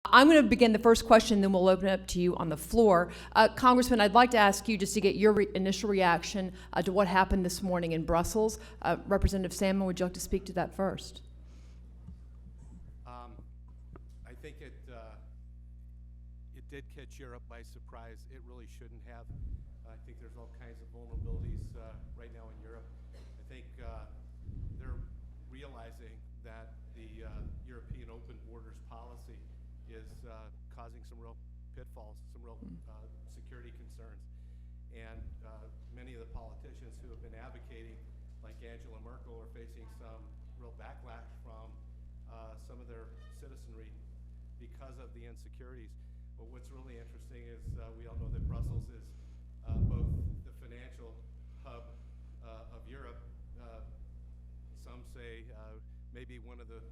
I'm going to begin the first question, then we'll open it up to you on the floor. Congressman, I'd like to ask you just to get your initial reaction to what happened this morning in Brussels. Representative Salmon, would you like to speak to that first? I think it did catch Europe by surprise. It really shouldn't have. I think there's all kinds of vulnerabilities right now in Europe. I think they're realizing that the European open borders policy is causing some real pitfalls, some real security concerns. And many of the politicians who have been advocating, like Angela Merkel, are facing some real backlash from some of their citizenry because of the insecurities. But what's really interesting is we all know that Brussels is both the financial hub of Europe, some say maybe one of the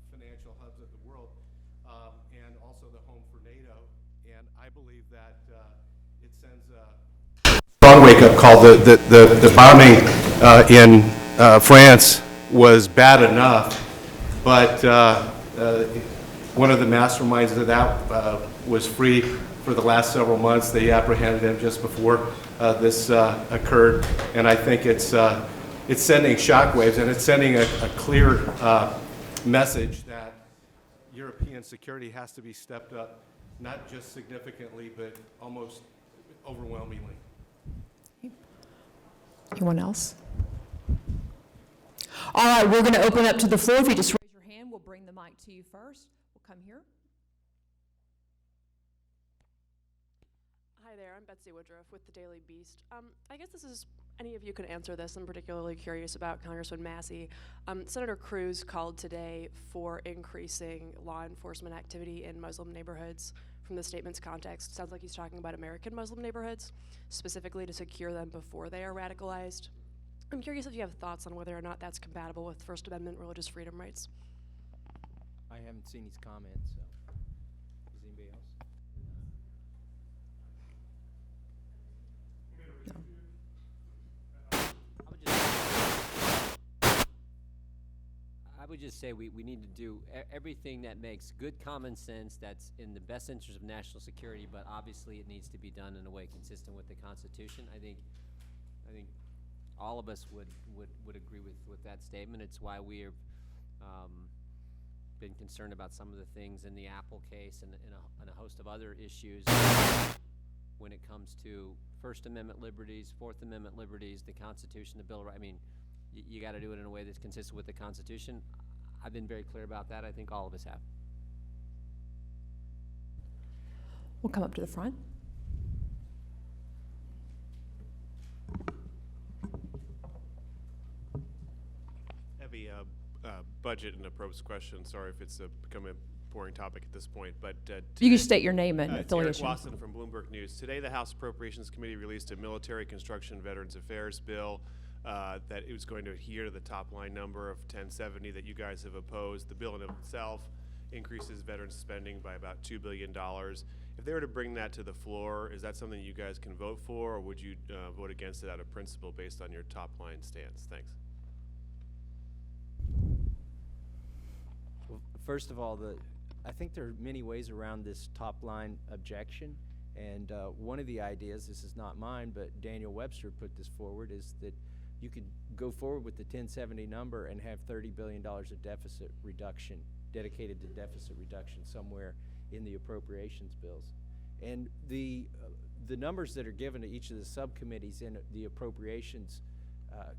financial hubs of the world, and also the home for NATO. And I believe that it sends a strong wake-up call. The bombing in France was bad enough, but one of the masterminds of that was free for the last several months. They apprehended him just before this occurred, and I think it's sending shockwaves, and it's sending a clear message that European security has to be stepped up, not just significantly, but almost overwhelmingly. Anyone else? All right, we're going to open up to the floor. If you just raise your hand, we'll bring the mic to you first. We'll come here. Hi there, I'm Betsy Woodruff with the Daily Beast. I guess this is, any of you can answer this. I'm particularly curious about Congressman Massey. Senator Cruz called today for increasing law enforcement activity in Muslim neighborhoods. From the statement's context, sounds like he's talking about American Muslim neighborhoods, specifically to secure them before they are radicalized. I'm curious if you have thoughts on whether or not that's compatible with First Amendment religious freedom rights. I haven't seen his comments, so does anybody else? I would just say we need to do everything that makes good common sense, that's in the best interest of national security, but obviously it needs to be done in a way consistent with the Constitution. I think all of us would agree with that statement. It's why we have been concerned about some of the things in the Apple case and a host of other issues when it comes to First Amendment liberties, Fourth Amendment liberties, the Constitution, the Bill of Rights. I mean, you got to do it in a way that's consistent with the Constitution. I've been very clear about that. I think all of us have. We'll come up to the front. Heavy budget and approach question. Sorry if it's become a boring topic at this point, but you can state your name and Eric affiliation. Wasson from Bloomberg News. Today, the House Appropriations Committee released a military construction Veterans Affairs bill that it was going to adhere to the top line number of 1070 that you guys have opposed. The bill in itself increases veterans spending by about $2 billion. If they were to bring that to the floor, is that something you guys can vote for, or would you vote against it out of principle based on your top line stance? Thanks. Well, first of all, I think there are many ways around this top line objection, and one of the ideas, this is not mine, but Daniel Webster put this forward, is that you could go forward with the 1070 number and have $30 billion of deficit reduction dedicated to deficit reduction somewhere in the appropriations bills. And the numbers that are given to each of the subcommittees in the appropriations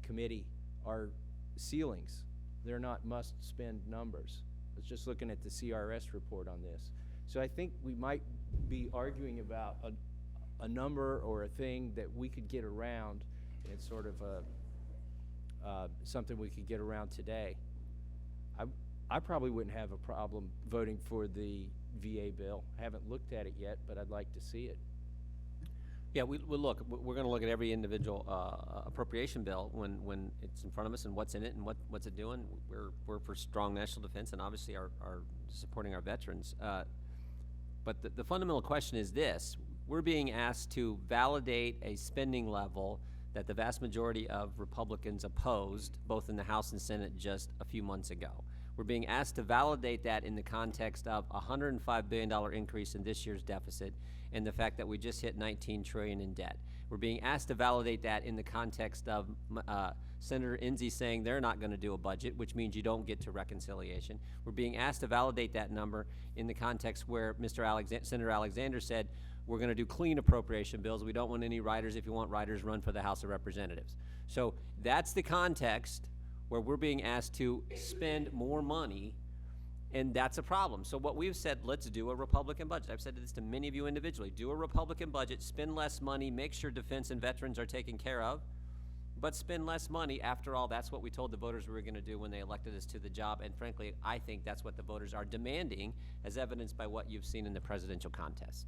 committee are ceilings. They're not must-spend numbers. I was just looking at the CRS report on this. So I think we might be arguing about a number or a thing that we could get around in sort of something we could get around today. I probably wouldn't have a problem voting for the VA bill. I haven't looked at it yet, but I'd like to see it. Yeah, we're going to look at every individual appropriation bill when it's in front of us and what's in it and what's it doing. We're for strong national defense and obviously are supporting our veterans. But the fundamental question is this: we're being asked to validate a spending level that the vast majority of Republicans opposed, both in the House and Senate, just a few months ago. We're being asked to validate that in the context of a $105 billion increase in this year's deficit and the fact that we just hit $19 trillion in debt. We're being asked to validate that in the context of Senator Enzi saying they're not going to do a budget, which means you don't get to reconciliation. We're being asked to validate that number in the context where Senator Alexander said we're going to do clean appropriation bills. We don't want any riders. If you want riders, run for the House of Representatives. So that's the context where we're being asked to spend more money, and that's a problem. So what we've said, let's do a Republican budget. I've said this to many of you individually. Do a Republican budget, spend less money, make sure defense and veterans are taken care of, but spend less money. After all, that's what we told the voters we were going to do when they elected us to the job, and frankly, I think that's what the voters are demanding, as evidenced by what you've seen in the presidential contest.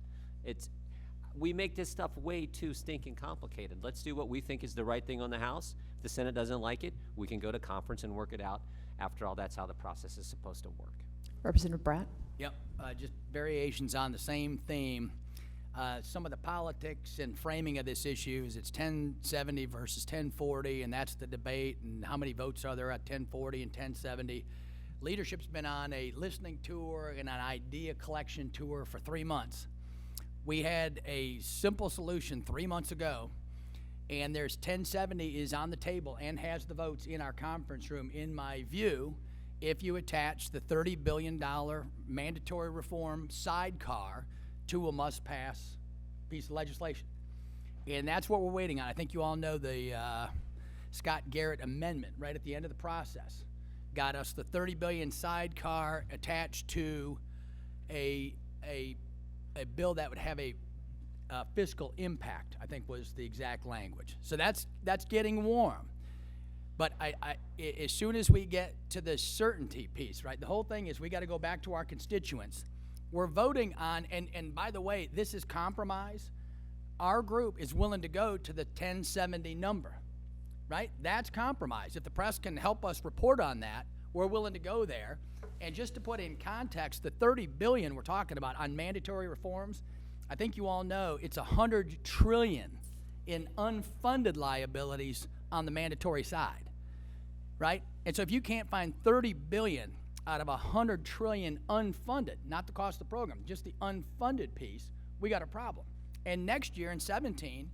We make this stuff way too stinking complicated. Let's do what we think is the right thing on the House. If the Senate doesn't like it, we can go to conference and work it out. After all, that's how the process is supposed to work. Representative Bratt. Yep, just variations on the same theme. Some of the politics and framing of this issue is it's 1070 versus 1040, and that's the debate, and how many votes are there at 1040 and 1070. Leadership's been on a listening tour and an idea collection tour for 3 months. We had a simple solution 3 months ago, and there's 1070 is on the table and has the votes in our conference room, in my view, if you attach the $30 billion mandatory reform sidecar to a must-pass piece of legislation. And that's what we're waiting on. I think you all know the Scott Garrett amendment right at the end of the process got us the $30 billion sidecar attached to a bill that would have a fiscal impact, I think was the exact language. So that's getting warm. But as soon as we get to the certainty piece, right, the whole thing is we got to go back to our constituents. We're voting on, and by the way, this is compromise. Our group is willing to go to the 1070 number, right? That's compromise. If the press can help us report on that, we're willing to go there. And just to put in context, the $30 billion we're talking about on mandatory reforms, I think you all know it's $100 trillion in unfunded liabilities on the mandatory side, right? And so if you can't find $30 billion out of $100 trillion unfunded, not the cost of the program, just the unfunded piece, we got a problem. And next year in 17,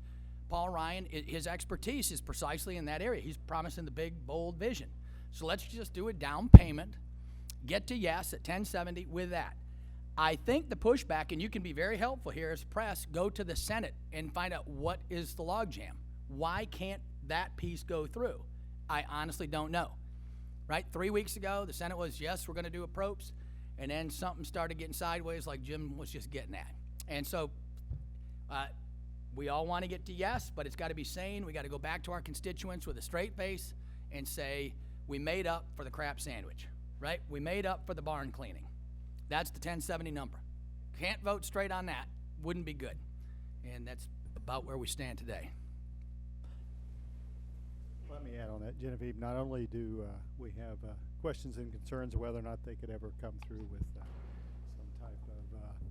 Paul Ryan, his expertise is precisely in that area. He's promising the big, bold vision. So let's just do a down payment, get to yes at 1070 with that. I think the pushback, and you can be very helpful here as press, go to the Senate and find out what is the logjam. Why can't that piece go through? I honestly don't know. Right? 3 weeks ago, the Senate was, yes, we're going to do approps, and then something started getting sideways like Jim was just getting at. And so we all want to get to yes, but it's got to be sane. We got to go back to our constituents with a straight face and say, we made up for the crap sandwich, right? We made up for the barn cleaning. That's the 1070 number. Can't vote straight on that. Wouldn't be good. And that's about where we stand today. Let me add on that, Genevieve. Not only do we have questions and concerns of whether or not they could ever come through with some type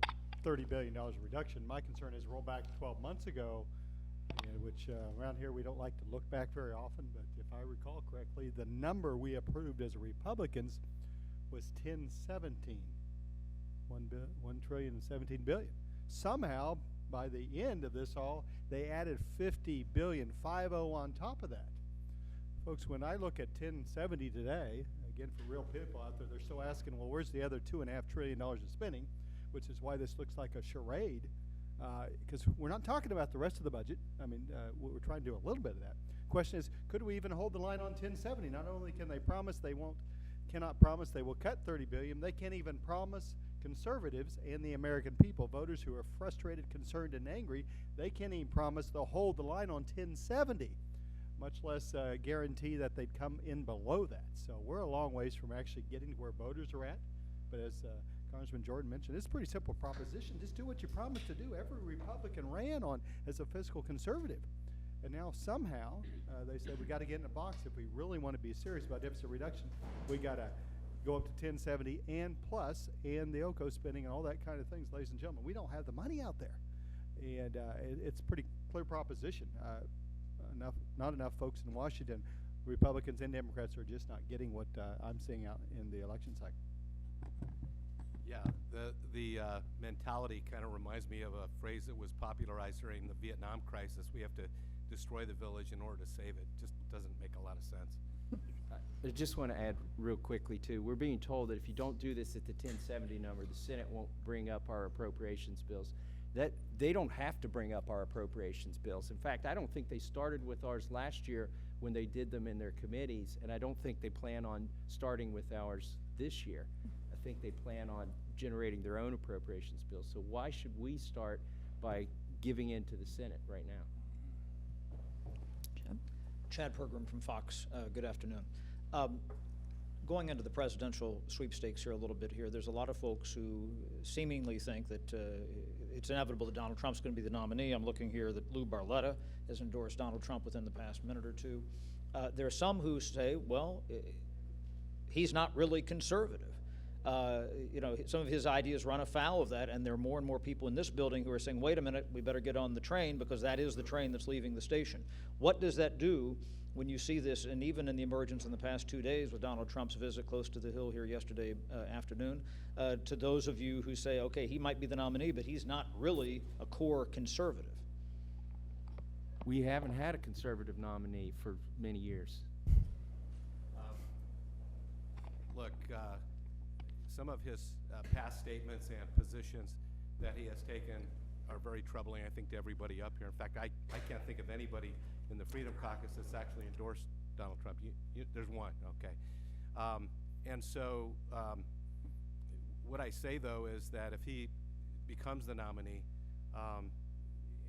of $30 billion reduction, my concern is roll back 12 months ago, which around here we don't like to look back very often, but if I recall correctly, the number we approved as Republicans was 1017, $1,017 billion. Somehow, by the end of this all, they added 50 billion, 50 on top of that. Folks, when I look at 1070 today, again, for real people out there, they're still asking, well, where's the other $2.5 trillion of spending, which is why this looks like a charade, because we're not talking about the rest of the budget. I mean, we're trying to do a little bit of that. Question is, could we even hold the line on 1070? Not only can they promise cannot promise they will cut 30 billion, they can't even promise conservatives and the American people, voters who are frustrated, concerned, and angry, they can't even promise they'll hold the line on 1070. Much less guarantee that they'd come in below that. So we're a long ways from actually getting to where voters are at. But as Congressman Jordan mentioned, it's a pretty simple proposition. Just do what you promised to do. Every Republican ran on as a fiscal conservative. And now somehow they said we got to get in a box if we really want to be serious about deficit reduction. We got to go up to 1070 and plus, and the OCO spending and all that kind of things, ladies and gentlemen. We don't have the money out there. And it's a pretty clear proposition. Not enough folks in Washington Republicans and Democrats are just not getting what I'm seeing out in the election cycle. Yeah, the mentality kind of reminds me of a phrase that was popularized during the Vietnam crisis. We have to destroy the village in order to save it. Just doesn't make a lot of sense. I just want to add real quickly too, we're being told that if you don't do this at the 1070 number, the Senate won't bring up our appropriations bills. That they don't have to bring up our appropriations bills. In fact, I don't think they started with ours last year when they did them in their committees, and I don't think they plan on starting with ours this year. I think they plan on generating their own appropriations bills. So why should we start by giving in to the Senate right now? Chad Pergram from Fox. Good afternoon. Going into the presidential sweepstakes here a little bit here, there's a lot of folks who seemingly think that it's inevitable that Donald Trump's going to be the nominee. I'm looking here that Lou Barletta has endorsed Donald Trump within the past minute or two. There are some who say, well, he's not really conservative. You know, some of his ideas run afoul of that, and there are more and more people in this building who are saying, wait a minute, we better get on the train because that is the train that's leaving the station. What does that do when you see this, and even in the emergence in the past 2 days with Donald Trump's visit close to the Hill here yesterday afternoon, to those of you who say, okay, he might be the nominee, but he's not really a core conservative? We haven't had a conservative nominee for many years. Look, some of his past statements and positions that he has taken are very troubling, I think, to everybody up here. In fact, I can't think of anybody in the Freedom Caucus that's actually endorsed Donald Trump. There's one, okay. And so what I say, though, is that if he becomes the nominee,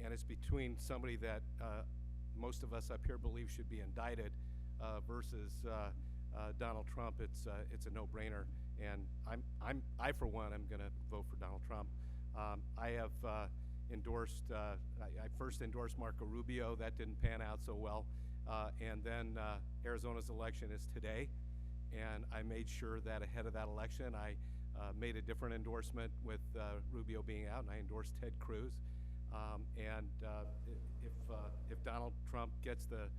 and it's between somebody that most of us up here believe should be indicted versus Donald Trump, it's a no-brainer. And I for one, I'm going to vote for Donald Trump. I have endorsed, I first endorsed Marco Rubio. That didn't pan out so well. And then Arizona's election is today. And I made sure that ahead of that election, I made a different endorsement with Rubio being out, and I endorsed Ted Cruz. If Donald Trump gets the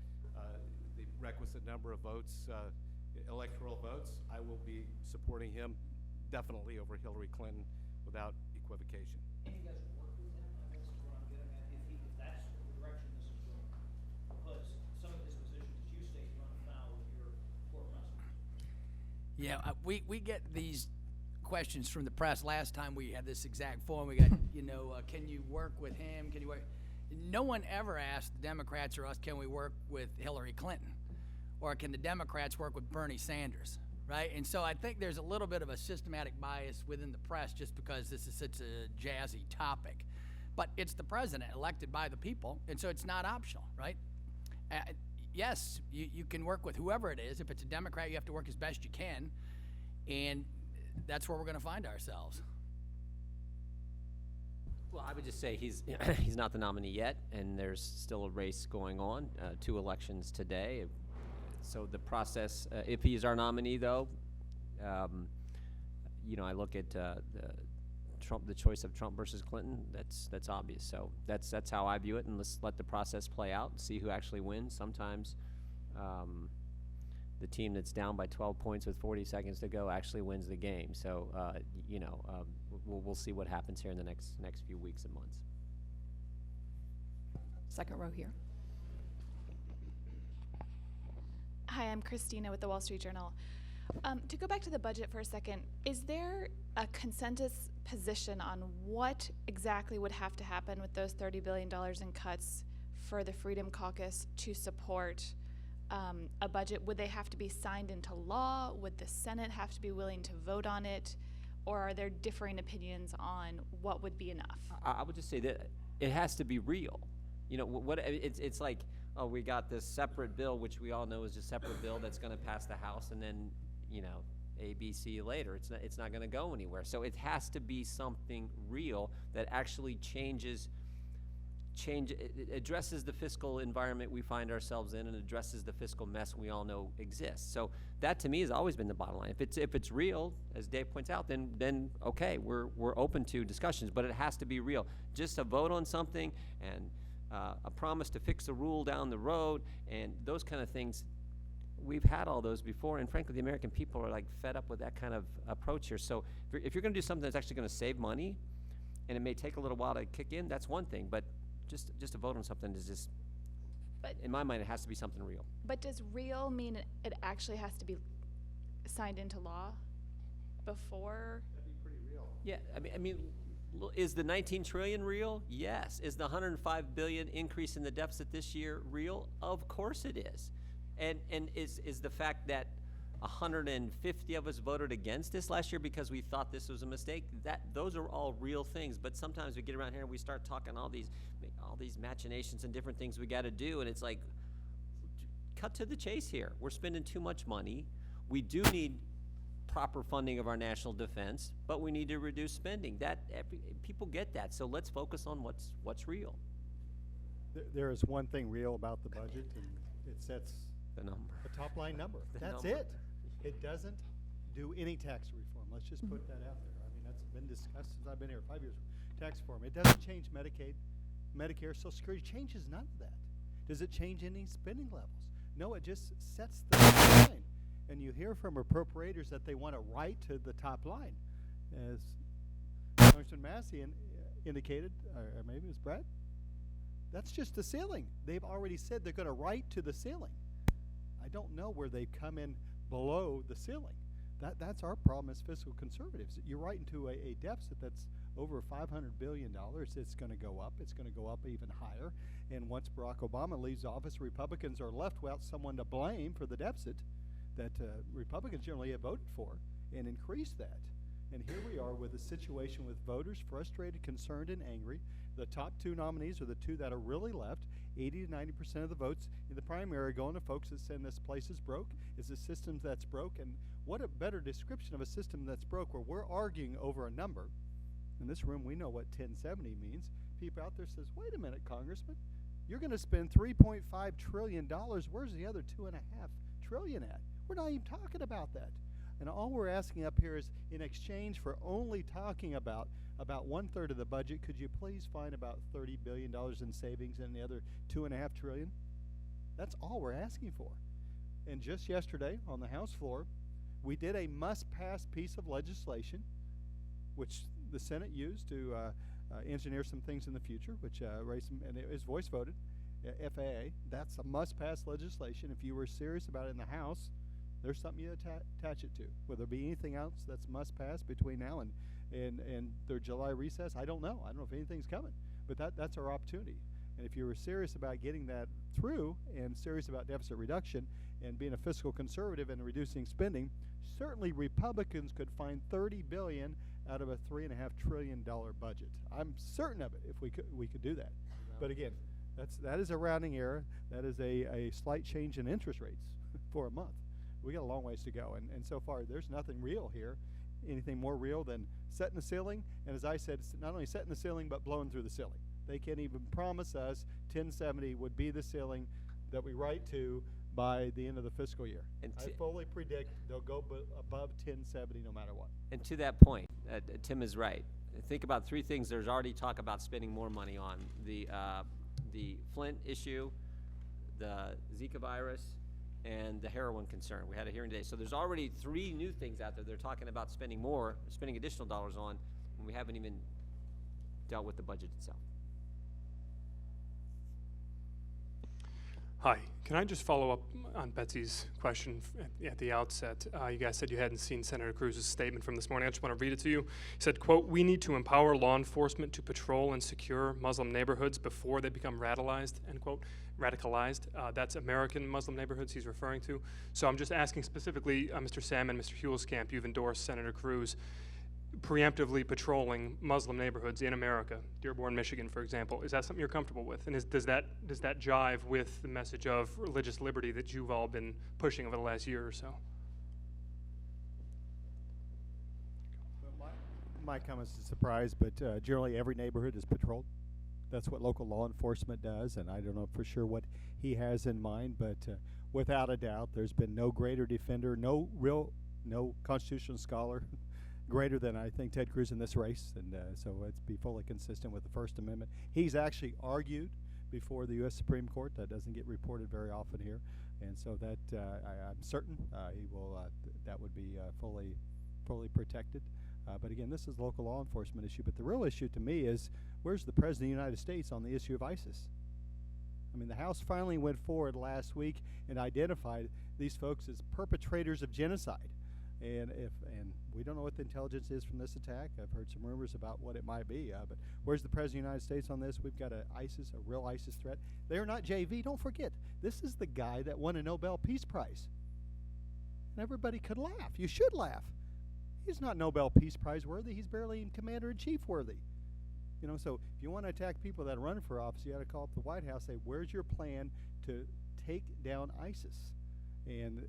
requisite number of votes, electoral votes, I will be supporting him definitely over Hillary Clinton without equivocation. Can you guys work with him? I guess is what I'm getting at. If that's the direction this is going, because some of his positions, as you state, run afoul of your core principles. Yeah, we get these questions from the press. Last time we had this exact forum, we got, can you work with him? Can you work? No one ever asked the Democrats or us, can we work with Hillary Clinton? Or can the Democrats work with Bernie Sanders, right? And so I think there's a little bit of a systematic bias within the press just because this is such a jazzy topic. But it's the president elected by the people, and so it's not optional, right? Yes, you can work with whoever it is. If it's a Democrat, you have to work as best you can, and that's where we're going to find ourselves. Well, I would just say he's not the nominee yet, and there's still a race going on, 2 elections today. So the process, if he's our nominee, though, I look at the choice of Trump versus Clinton. That's obvious. So that's how I view it, and let's let the process play out and see who actually wins. Sometimes the team that's down by 12 points with 40 seconds to go actually wins the game. So we'll see what happens here in the next few weeks and months. Second row here. Hi, I'm Christina with the Wall Street Journal. To go back to the budget for a second, is there a consensus position on what exactly would have to happen with those $30 billion in cuts for the Freedom Caucus to support a budget? Would they have to be signed into law? Would the Senate have to be willing to vote on it? Or are there differing opinions on what would be enough? I would just say that it has to be real. It's like, oh, we got this separate bill, which we all know is a separate bill that's going to pass the House, and then, A, B, C later. It's not going to go anywhere. So it has to be something real that actually addresses the fiscal environment we find ourselves in and addresses the fiscal mess we all know exists. So that, to me, has always been the bottom line. If it's real, as Dave points out, then okay, we're open to discussions, but it has to be real. Just a vote on something and a promise to fix a rule down the road and those kind of things, we've had all those before, and frankly, the American people are like fed up with that kind of approach here. So if you're going to do something that's actually going to save money, and it may take a little while to kick in, that's one thing. But just to vote on something is just, But- in my mind, it has to be something real. But does real mean it actually has to be signed into law before? Yeah, I mean, is the 19 trillion real? Yes. Is the 105 billion increase in the deficit this year real? Of course it is. And is the fact that 150 of us voted against this last year because we thought this was a mistake, those are all real things. But sometimes we get around here and we start talking all these machinations and different things we got to do, and it's like, cut to the chase here. We're spending too much money. We do need proper funding of our national defense, but we need to reduce spending. People get that. So let's focus on what's real. There is one thing real about the budget, and it sets The number. a top line number. The That's number. it. It doesn't do any tax reform. Let's just put that out there. I mean, that's been discussed since I've been here, 5 years. Tax reform. It doesn't change Medicaid, Medicare, Social Security. Changes none of that. Does it change any spending levels? No, it just sets the line. And you hear from appropriators that they want to write to the top line, as Congressman Massey indicated, or maybe it was Brad. That's just the ceiling. They've already said they're going to write to the ceiling. I don't know where they've come in below the ceiling. That's our problem as fiscal conservatives. You're writing to a deficit that's over $500 billion. It's going to go up. It's going to go up even higher. And once Barack Obama leaves office, Republicans are left without someone to blame for the deficit that Republicans generally have voted for and increased that. And here we are with a situation with voters frustrated, concerned, and angry. The top two nominees are the two that are really left. 80 to 90% of the votes in the primary are going to folks that saying this place is broke. It's a system that's broke. And what a better description of a system that's broke, where we're arguing over a number. In this room, we know what 1070 means. People out there says, wait a minute, Congressman, you're going to spend $3.5 trillion. Where's the other $2.5 trillion at? We're not even talking about that. And all we're asking up here is, in exchange for only talking about 1/3 of the budget, could you please find about $30 billion in savings and the other $2.5 trillion? That's all we're asking for. And just yesterday on the House floor, we did a must-pass piece of legislation, which the Senate used to engineer some things in the future, which raised some, and it was voice voted. FAA, that's a must-pass legislation. If you were serious about it in the House, there's something you attach it to. Will there be anything else that's must-pass between now and their July recess? I don't know. I don't know if anything's coming, but that's our opportunity. And if you were serious about getting that through and serious about deficit reduction and being a fiscal conservative and reducing spending, certainly Republicans could find $30 billion out of a $3.5 trillion budget. I'm certain of it if we could do that. But again, that is a rounding error. That is a slight change in interest rates for a month. We got a long ways to go, and so far there's nothing real here, anything more real than setting the ceiling. And as I said, it's not only setting the ceiling but blowing through the ceiling. They can't even promise us 1070 would be the ceiling that we write to by the end of the fiscal year. And I fully predict they'll go above 1070 no matter what. And to that point, Tim is right. Think about three things there's already talk about spending more money on. The Flint issue, the Zika virus, and the heroin concern. We had a hearing today. So there's already three new things out there they're talking about spending additional dollars on, when we haven't even dealt with the budget itself. Hi, can I just follow up on Betsy's question at the outset? You guys said you hadn't seen Senator Cruz's statement from this morning. I just want to read it to you. He said, quote, "We need to empower law enforcement to patrol and secure Muslim neighborhoods before they become radicalized," end quote. Radicalized. That's American Muslim neighborhoods he's referring to. So I'm just asking specifically, Mr. Salmon, Mr. Huelskamp, you've endorsed Senator Cruz preemptively patrolling Muslim neighborhoods in America, Dearborn, Michigan, for example. Is that something you're comfortable with? And does that jive with the message of religious liberty that you've all been pushing over the last year or so? My comment's a surprise, but generally every neighborhood is patrolled. That's what local law enforcement does, and I don't know for sure what he has in mind, but without a doubt, there's been no greater defender, no constitutional scholar greater than I think Ted Cruz in this race, and so it's be fully consistent with the First Amendment. He's actually argued before the U.S. Supreme Court. That doesn't get reported very often here, And so that I'm certain he will. That would be fully protected. But again, this is a local law enforcement issue. But the real issue to me is, where's the President of the United States on the issue of ISIS? I mean, the House finally went forward last week and identified these folks as perpetrators of genocide. And we don't know what the intelligence is from this attack. I've heard some rumors about what it might be. But where's the President of the United States on this? We've got a real ISIS threat. They're not JV. Don't forget, this is the guy that won a Nobel Peace Prize. And everybody could laugh. You should laugh. He's not Nobel Peace Prize worthy. He's barely even Commander-in-Chief worthy. You know, so if you want to attack people that run for office, you got to call up the White House, say, where's your plan to take down ISIS? And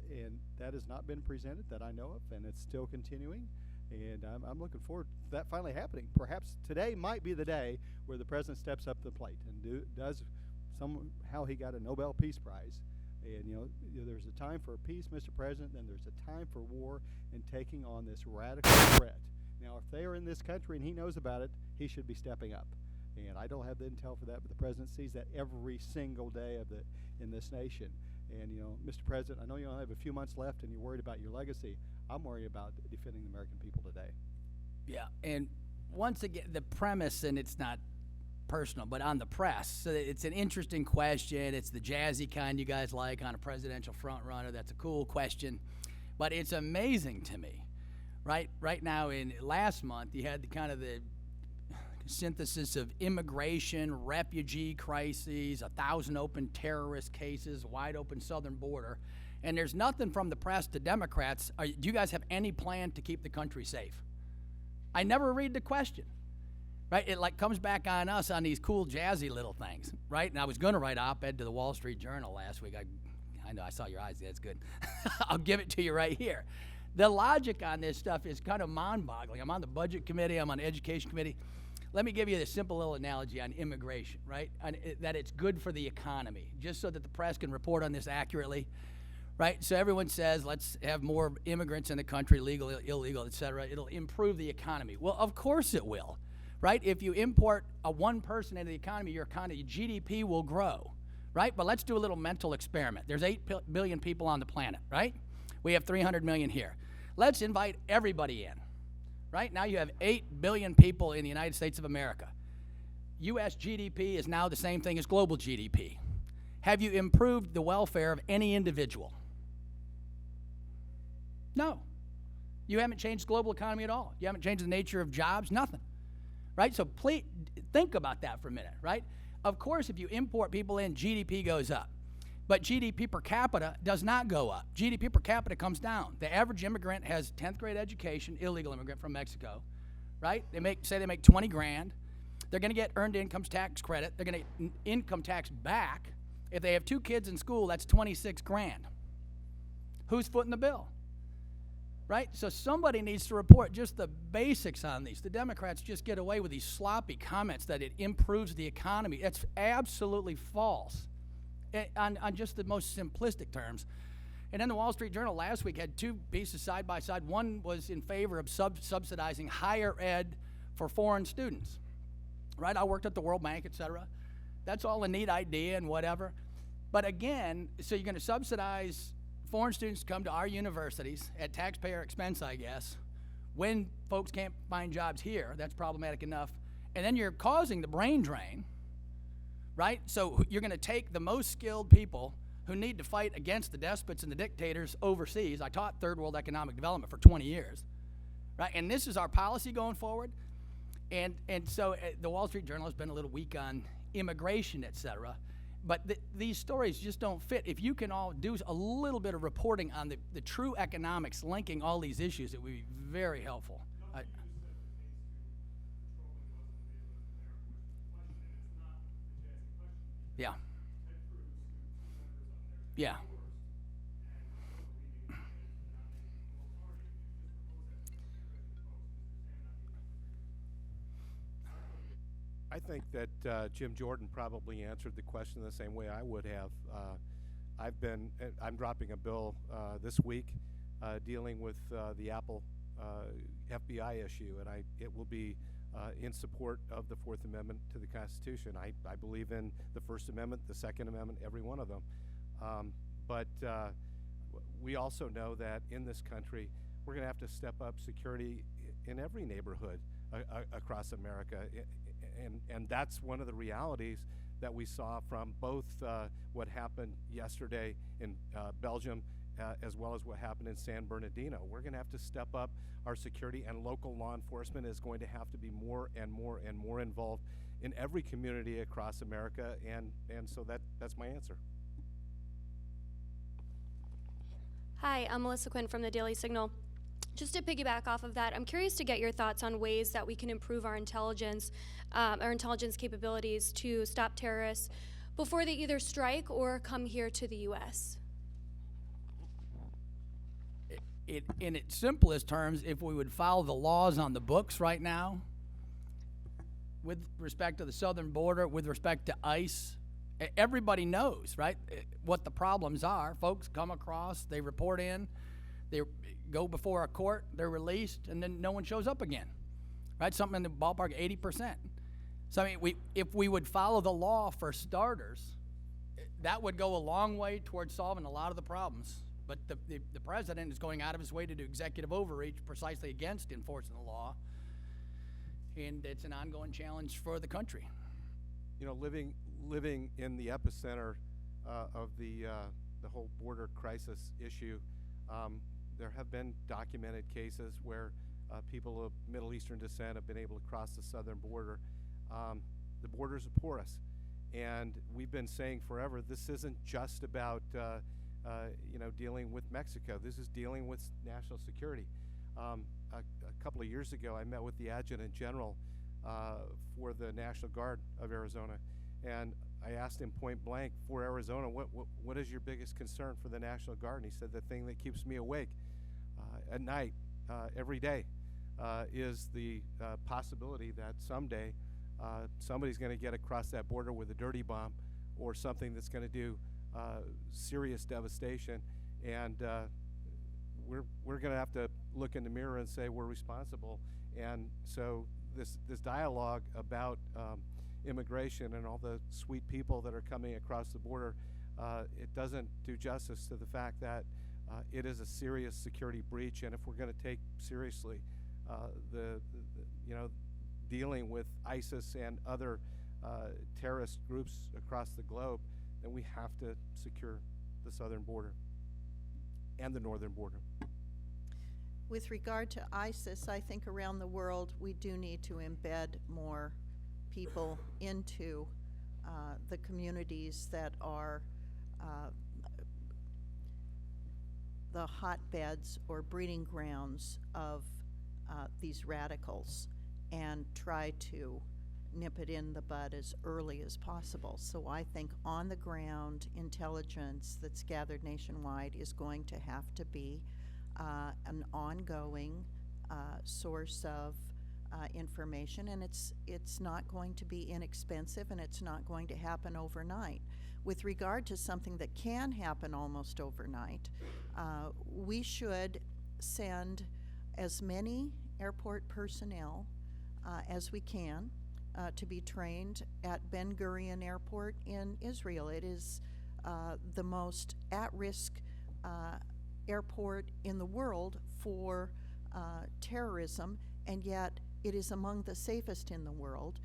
that has not been presented that I know of, and it's still continuing. And I'm looking forward to that finally happening. Perhaps today might be the day where the president steps up to the plate and does somehow he got a Nobel Peace Prize. And there's a time for peace, Mr. President, then there's a time for war and taking on this radical threat. Now, if they are in this country and he knows about it, he should be stepping up. And I don't have the intel for that, but the president sees that every single day in this nation. And Mr. President, I know you only have a few months left and you're worried about your legacy. I'm worried about defending the American people today. Yeah, and once again, the premise, and it's not personal, but on the press. So it's an interesting question. It's the jazzy kind you guys like on a presidential front runner. That's a cool question. But it's amazing to me. Right now, in last month, you had the synthesis of immigration, refugee crises, 1,000 open terrorist cases, wide open southern border. And there's nothing from the press to Democrats. Do you guys have any plan to keep the country safe? I never read the question. Right? It comes back on us on these cool jazzy little things, right? And I was going to write an op-ed to the Wall Street Journal last week. I know, I saw your eyes. That's good. I'll give it to you right here. The logic on this stuff is kind of mind-boggling. I'm on the Budget Committee. I'm on the Education Committee. Let me give you a simple little analogy on immigration, right? That it's good for the economy, just so that the press can report on this accurately, right? So everyone says, let's have more immigrants in the country, legal, illegal, et cetera. It'll improve the economy. Well, of course it will. Right? If you import one person into the economy, your GDP will grow, right? But let's do a little mental experiment. There's 8 billion people on the planet, right? We have 300 million here. Let's invite everybody in, right? Now you have 8 billion people in the United States of America. U.S. GDP is now the same thing as global GDP. Have you improved the welfare of any individual? No. You haven't changed the global economy at all. You haven't changed the nature of jobs, nothing. Right? So please think about that for a minute, right? Of course, if you import people in, GDP goes up. But GDP per capita does not go up. GDP per capita comes down. The average immigrant has 10th grade education, illegal immigrant from Mexico, right? They make 20 grand. They're going to get earned income tax credit. They're going to income tax back. If they have 2 kids in school, that's 26 grand. Who's footing the bill? Right? So somebody needs to report just the basics on these. The Democrats just get away with these sloppy comments that it improves the economy. That's absolutely false on just the most simplistic terms. And then the Wall Street Journal last week had 2 pieces side by side. One was in favor of subsidizing higher ed for foreign students. Right? I worked at the World Bank, et cetera. That's all a neat idea and whatever. But again, so you're going to subsidize foreign students come to our universities at taxpayer expense, I guess, when folks can't find jobs here. That's problematic enough. And then you're causing the brain drain, right? So you're going to take the most skilled people who need to fight against the despots and the dictators overseas. I taught third world economic development for 20 years, right? And this is our policy going forward. And so the Wall Street Journal has been a little weak on immigration, et cetera. But these stories just don't fit. If you can all do a little bit of reporting on the true economics linking all these issues, it would be very helpful. Yeah. Yeah. I think that Jim Jordan probably answered the question the same way I would have. I'm dropping a bill this week dealing with the Apple FBI issue, and it will be in support of the Fourth Amendment to the Constitution. I believe in the First Amendment, the Second Amendment, every one of them. But we also know that in this country, we're going to have to step up security in every neighborhood across America. And that's one of the realities that we saw from both what happened yesterday in Belgium as well as what happened in San Bernardino. We're going to have to step up our security, and local law enforcement is going to have to be more and more and more involved in every community across America, and so that's my answer. Hi, I'm Melissa Quinn from the Daily Signal. Just to piggyback off of that, I'm curious to get your thoughts on ways that we can improve our intelligence capabilities to stop terrorists before they either strike or come here to the U.S. In its simplest terms, if we would follow the laws on the books right now, with respect to the southern border, with respect to ICE, everybody knows, right, what the problems are. Folks come across, they report in, they go before a court, they're released, and then no one shows up again, right? Something in the ballpark of 80%. So, I mean, if we would follow the law for starters, that would go a long way towards solving a lot of the problems. But the president is going out of his way to do executive overreach precisely against enforcing the law, and it's an ongoing challenge for the country. You know, living in the epicenter of the whole border crisis issue, there have been documented cases where people of Middle Eastern descent have been able to cross the southern border. The borders are porous, and we've been saying forever, this isn't just about dealing with Mexico. This is dealing with national security. A couple of years ago, I met with the Adjutant General for the National Guard of Arizona, and I asked him point blank, for Arizona, what is your biggest concern for the National Guard? And he said, the thing that keeps me awake at night, every day, is the possibility that someday somebody's going to get across that border with a dirty bomb or something that's going to do serious devastation, and we're going to have to look in the mirror and say we're responsible. And so this dialogue about immigration and all the sweet people that are coming across the border, it doesn't do justice to the fact that it is a serious security breach, and if we're going to take seriously dealing with ISIS and other terrorist groups across the globe, then we have to secure the southern border and the northern border. With regard to ISIS, I think around the world we do need to embed more people into the communities that are the hotbeds or breeding grounds of these radicals, and try to nip it in the bud as early as possible. So I think on the ground intelligence that's gathered nationwide is going to have to be an ongoing source of information, and it's not going to be inexpensive, and it's not going to happen overnight. With regard to something that can happen almost overnight, we should send as many airport personnel as we can to be trained at Ben Gurion Airport in Israel. It is the most at-risk airport in the world for terrorism, and yet it is among the safest in the world,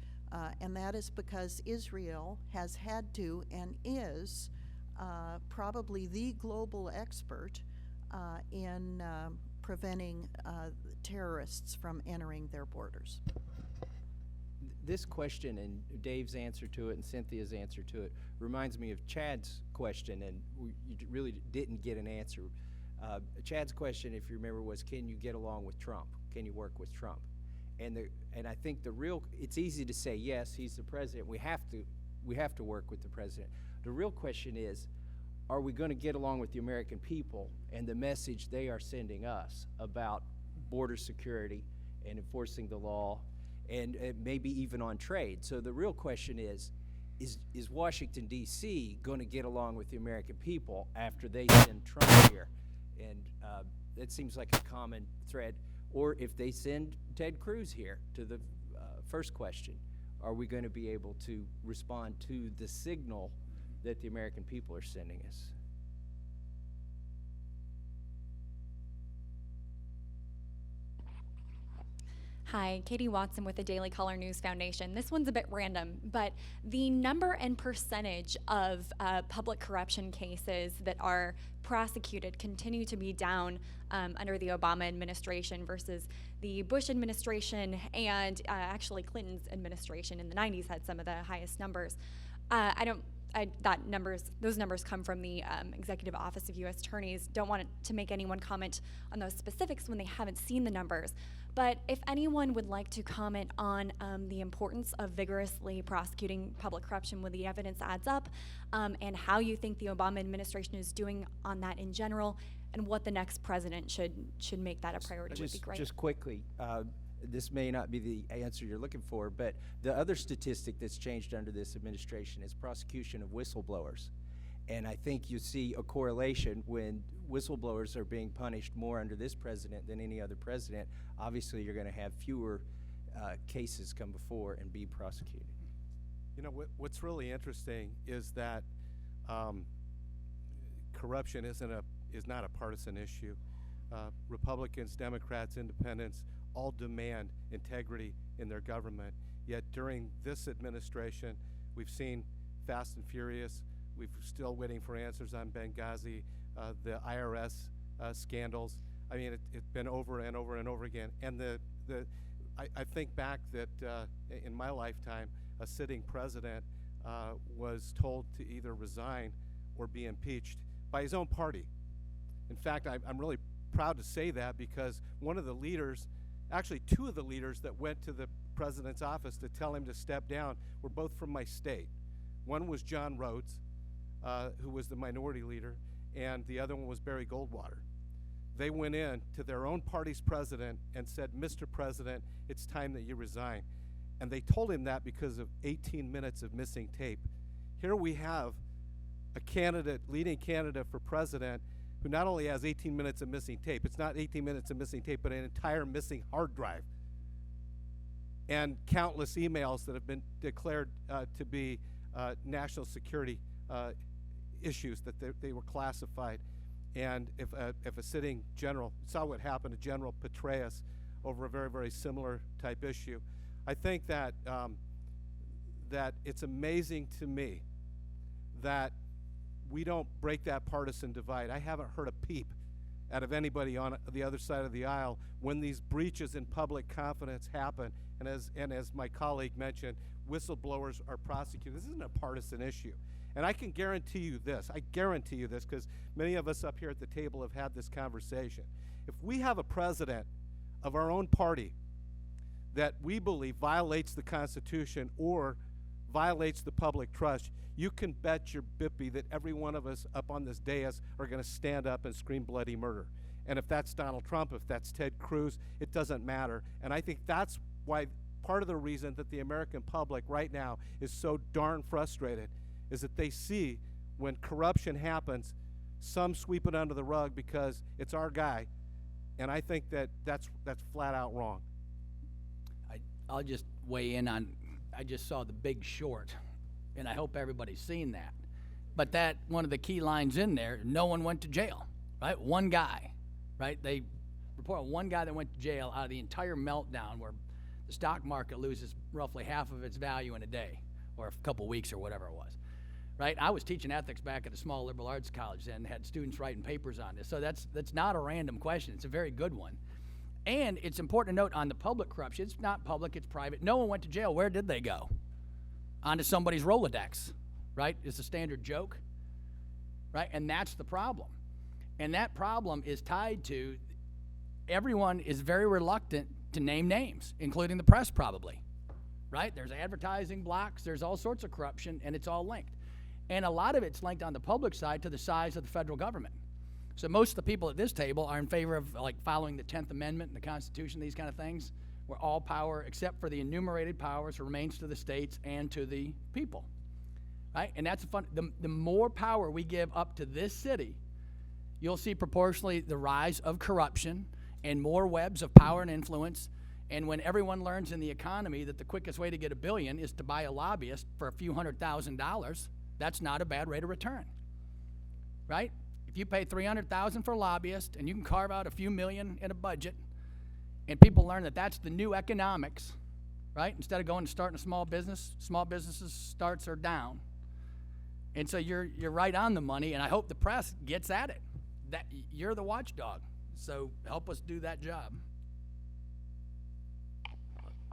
and that is because Israel has had to and is probably the global expert in preventing terrorists from entering their borders. This question and Dave's answer to it and Cynthia's answer to it reminds me of Chad's question, and you really didn't get an answer. Chad's question, if you remember, was, can you get along with Trump? Can you work with Trump? And I think it's easy to say, yes, he's the president. We have to work with the president. The real question is, are we going to get along with the American people and the message they are sending us about border security and enforcing the law, and maybe even on trade? So the real question is Washington, D.C. going to get along with the American people after they send Trump here? And that seems like a common thread. Or if they send Ted Cruz here, to the first question, are we going to be able to respond to the signal that the American people are sending us? Hi, Katie Watson with the Daily Caller News Foundation. This one's a bit random, but the number and percentage of public corruption cases that are prosecuted continue to be down under the Obama administration versus the Bush administration, and actually Clinton's administration in the 90s had some of the highest numbers. Those numbers come from the Executive Office of U.S. Attorneys. Don't want to make anyone comment on those specifics when they haven't seen the numbers. But if anyone would like to comment on the importance of vigorously prosecuting public corruption when the evidence adds up, and how you think the Obama administration is doing on that in general, and what the next president should make that a priority, would be great. Just quickly, this may not be the answer you're looking for, but the other statistic that's changed under this administration is prosecution of whistleblowers. And I think you see a correlation when whistleblowers are being punished more under this president than any other president. Obviously, you're going to have fewer cases come before and be prosecuted. You know, what's really interesting is that corruption is not a partisan issue. Republicans, Democrats, Independents all demand integrity in their government. Yet during this administration, we've seen Fast and Furious. We're still waiting for answers on Benghazi, the IRS scandals. I mean, it's been over and over and over again. And I think back that in my lifetime, a sitting president was told to either resign or be impeached by his own party. In fact, I'm really proud to say that, because one of the leaders, actually two of the leaders that went to the president's office to tell him to step down, were both from my state. One was John Rhodes, who was the minority leader, and the other one was Barry Goldwater. They went in to their own party's president and said, "Mr. President, it's time that you resign." And they told him that because of 18 minutes of missing tape. Here we have a candidate, leading candidate for president, who not only has 18 minutes of missing tape, it's not 18 minutes of missing tape, but an entire missing hard drive, and countless emails that have been declared to be national security issues, that they were classified. And if a sitting general saw what happened to General Petraeus over a very, very similar type issue, I think that that it's amazing to me that we don't break that partisan divide. I haven't heard a peep out of anybody on the other side of the aisle when these breaches in public confidence happen. And as my colleague mentioned, whistleblowers are prosecuted. This isn't a partisan issue. And I can guarantee you this, because many of us up here at the table have had this conversation. If we have a president of our own party that we believe violates the Constitution or violates the public trust, you can bet your bippy that every one of us up on this dais are going to stand up and scream bloody murder. And if that's Donald Trump, if that's Ted Cruz, it doesn't matter. And I think that's why part of the reason that the American public right now is so darn frustrated is that they see when corruption happens, some sweep it under the rug because it's our guy. And I think that that's flat out wrong. I'll just weigh in on, I just saw The Big Short, and I hope everybody's seen that. But that, one of the key lines in there, no one went to jail, right? One guy, right? They report one guy that went to jail out of the entire meltdown where the stock market loses roughly half of its value in a day or a couple weeks or whatever it was, right? I was teaching ethics back at a small liberal arts college and had students writing papers on this. So that's not a random question. It's a very good one. And it's important to note on the public corruption, it's not public, it's private. No one went to jail. Where did they go? Onto somebody's Rolodex, right? It's a standard joke, right? And that's the problem. And that problem is tied to everyone is very reluctant to name names, including the press probably, right? There's advertising blocks, there's all sorts of corruption, and it's all linked. And a lot of it's linked on the public side to the size of the federal government. So most of the people at this table are in favor of like following the 10th Amendment and the Constitution, these kind of things, where all power, except for the enumerated powers, remains to the states and to the people, right? And that's the more power we give up to this city, you'll see proportionally the rise of corruption and more webs of power and influence. And when everyone learns in the economy that the quickest way to get $1 billion is to buy a lobbyist for a few $100,000, that's not a bad rate of return, right? If you pay $300,000 for a lobbyist and you can carve out a few million in a budget, And people learn that that's the new economics, right? Instead of going and starting a small businesses starts are down. And so you're right on the money, and I hope the press gets at it. That you're the watchdog, so help us do that job.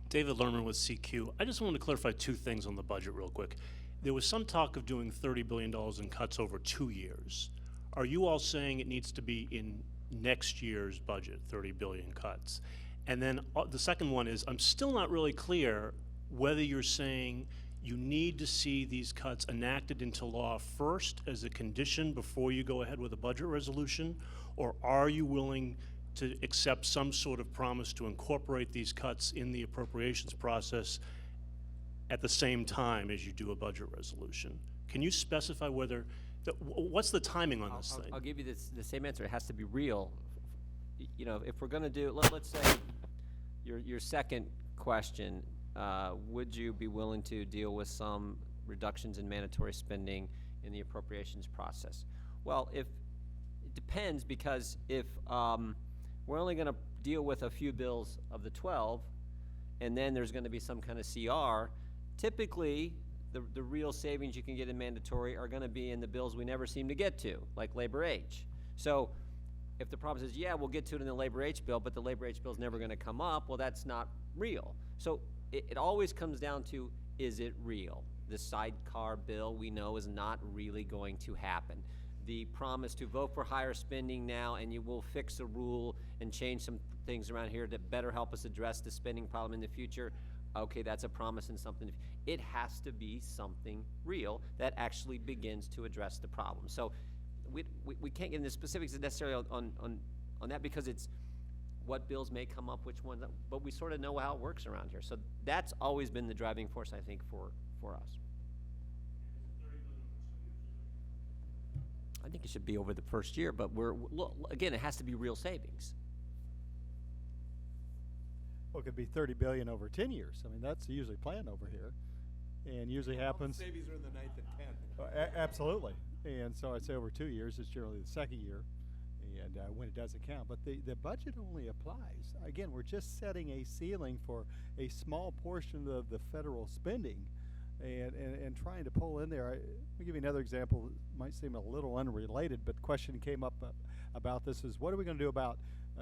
David Lerman with CQ. I just wanted to clarify two things on the budget real quick. There was some talk of doing $30 billion in cuts over 2 years. Are you all saying it needs to be in next year's budget, 30 billion cuts? And then the second one is, I'm still not really clear whether you're saying you need to see these cuts enacted into law first as a condition before you go ahead with a budget resolution, or are you willing to accept some sort of promise to incorporate these cuts in the appropriations process at the same time as you do a budget resolution? Can you specify whether, what's the timing on this thing? I'll give you the same answer. It has to be real. You know, if we're going to do, let's say your second question, would you be willing to deal with some reductions in mandatory spending in the appropriations process? Well, it depends, because if we're only going to deal with a few bills of the 12, and then there's going to be some kind of CR, typically the real savings you can get in mandatory are going to be in the bills we never seem to get to, like labor age. So if the problem is, yeah, we'll get to it in the labor age bill, but the labor age bill is never going to come up, well, that's not real. So it always comes down to, is it real? The sidecar bill we know is not really going to happen. The promise to vote for higher spending now and you will fix a rule and change some things around here to better help us address the spending problem in the future, okay, that's a promise and something. It has to be something real that actually begins to address the problem. So we can't get into specifics necessarily on that, because it's what bills may come up, which ones, but we sort of know how it works around here. So that's always been the driving force, I think, for us. I think it should be over the first year, but again, it has to be real savings. Well, it could be 30 billion over 10 years. I mean, that's usually planned over here, and usually happens. Savings are in the 9th and 10th. Absolutely. And so I'd say over 2 years is generally the second year, and when it doesn't count. But the budget only applies. Again, we're just setting a ceiling for a small portion of the federal spending, and trying to pull in there. Let me give you another example. It might seem a little unrelated, but the question came up about this is, what are we going to do about,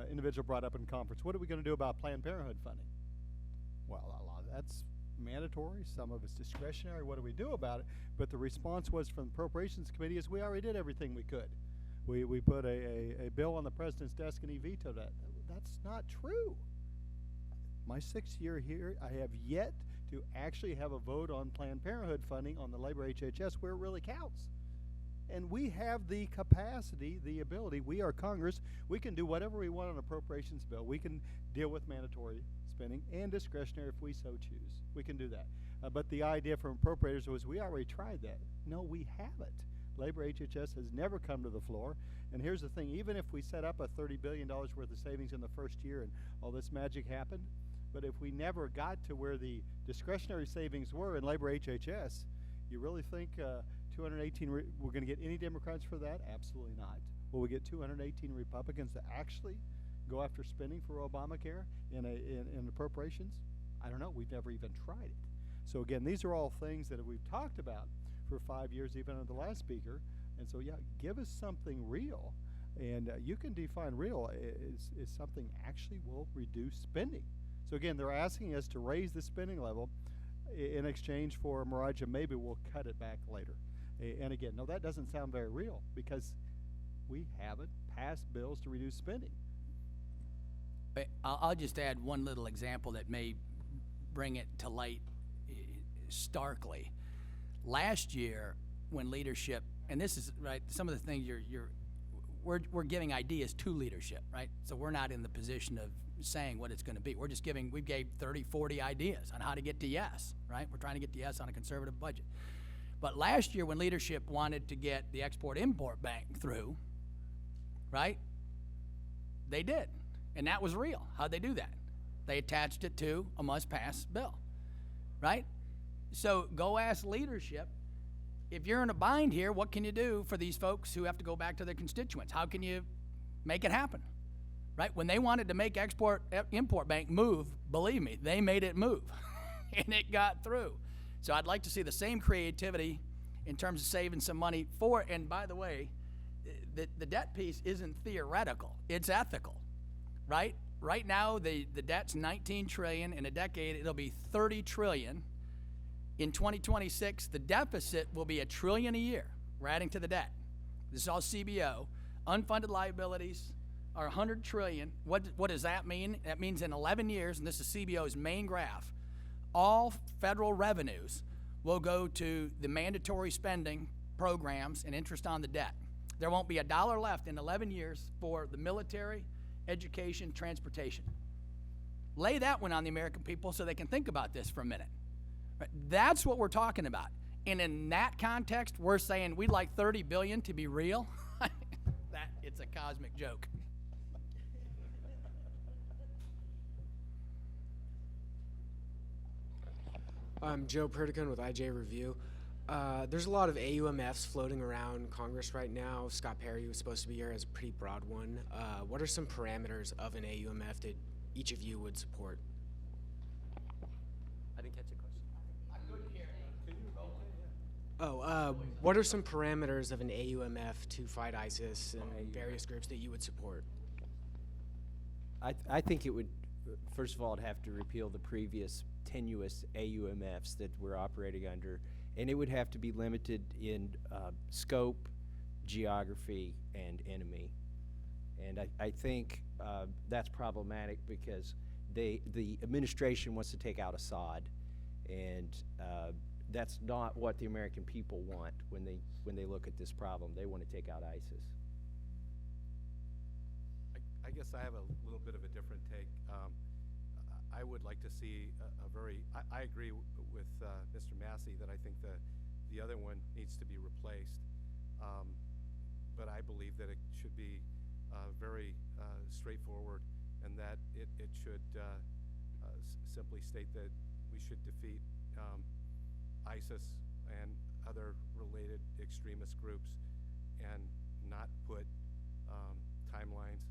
individual brought up in conference, what are we going to do about Planned Parenthood funding? Well, a lot of that's mandatory, some of it's discretionary. What do we do about it? But the response was from the Appropriations Committee is, we already did everything we could. We put a bill on the president's desk and he vetoed that. That's not true. My 6th year here, I have yet to actually have a vote on Planned Parenthood funding on the labor HHS where it really counts. And we have the capacity, the ability, we are Congress, we can do whatever we want on an appropriations bill. We can deal with mandatory spending and discretionary if we so choose. We can do that. But the idea from appropriators was, we already tried that. No, we haven't. Labor HHS has never come to the floor. And here's the thing, even if we set up a $30 billion worth of savings in the first year and all this magic happened, but if we never got to where the discretionary savings were in labor HHS, you really think 218, we're going to get any Democrats for that? Absolutely not. Will we get 218 Republicans to actually go after spending for Obamacare in appropriations? I don't know. We've never even tried it. So again, these are all things that we've talked about for 5 years, even under the last speaker. And so, yeah, give us something real. And you can define real is something actually will reduce spending. So again, they're asking us to raise the spending level in exchange for Mirage, and maybe we'll cut it back later. And again, no, that doesn't sound very real, because we haven't passed bills to reduce spending. I'll just add one little example that may bring it to light starkly. Last year, when leadership, and this is right, some of the things we're giving ideas to leadership, right? So we're not in the position of saying what it's going to be. We're just we gave 30, 40 ideas on how to get to yes, right? We're trying to get to yes on a conservative budget. But last year, when leadership wanted to get the Export-Import Bank through, right, they did. And that was real. How'd they do that? They attached it to a must-pass bill, right? So go ask leadership, if you're in a bind here, what can you do for these folks who have to go back to their constituents? How can you make it happen? right? When they wanted to make import bank move, believe me, they made it move, and it got through. So I'd like to see the same creativity in terms of saving some money for, and by the way, the debt piece isn't theoretical, it's ethical, right? Right now, the debt's 19 trillion. In a decade, it'll be 30 trillion. In 2026, the deficit will be $1 trillion a year. We're adding to the debt. This is all CBO. Unfunded liabilities are 100 trillion. What does that mean? That means in 11 years, and this is CBO's main graph, all federal revenues will go to the mandatory spending programs and interest on the debt. There won't be $1 left in 11 years for the military, education, transportation. Lay that one on the American people so they can think about this for a minute. Right? That's what we're talking about. And in that context, we're saying we'd like 30 billion to be real. It's a cosmic joke. I'm Joe Perticone with IJ Review. There's a lot of AUMFs floating around Congress right now. Scott Perry was supposed to be here as a pretty broad one. What are some parameters of an AUMF that each of you would support? I didn't catch the question. I couldn't hear you. What are some parameters of an AUMF to fight ISIS and various groups that you would support? I think it would, first of all, it'd have to repeal the previous tenuous AUMFs that we're operating under, and it would have to be limited in scope, geography, and enemy. And I think that's problematic because the administration wants to take out Assad, and that's not what the American people want when they look at this problem. They want to take out ISIS. I guess I have a little bit of a different take. I would like to see I agree with Mr. Massey that I think the other one needs to be replaced. But I believe that it should be very straightforward, and that it should simply state that we should defeat ISIS and other related extremist groups, and not put timelines,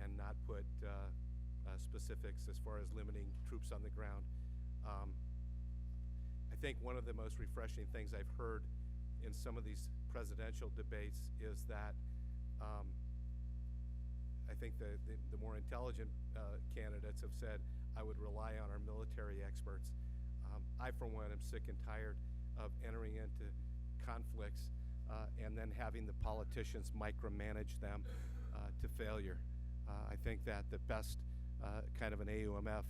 and not put specifics as far as limiting troops on the ground. I think one of the most refreshing things I've heard in some of these presidential debates is that I think the more intelligent candidates have said, I would rely on our military experts. I, for one, am sick and tired of entering into conflicts and then having the politicians micromanage them to failure. I think that the best kind of an AUMF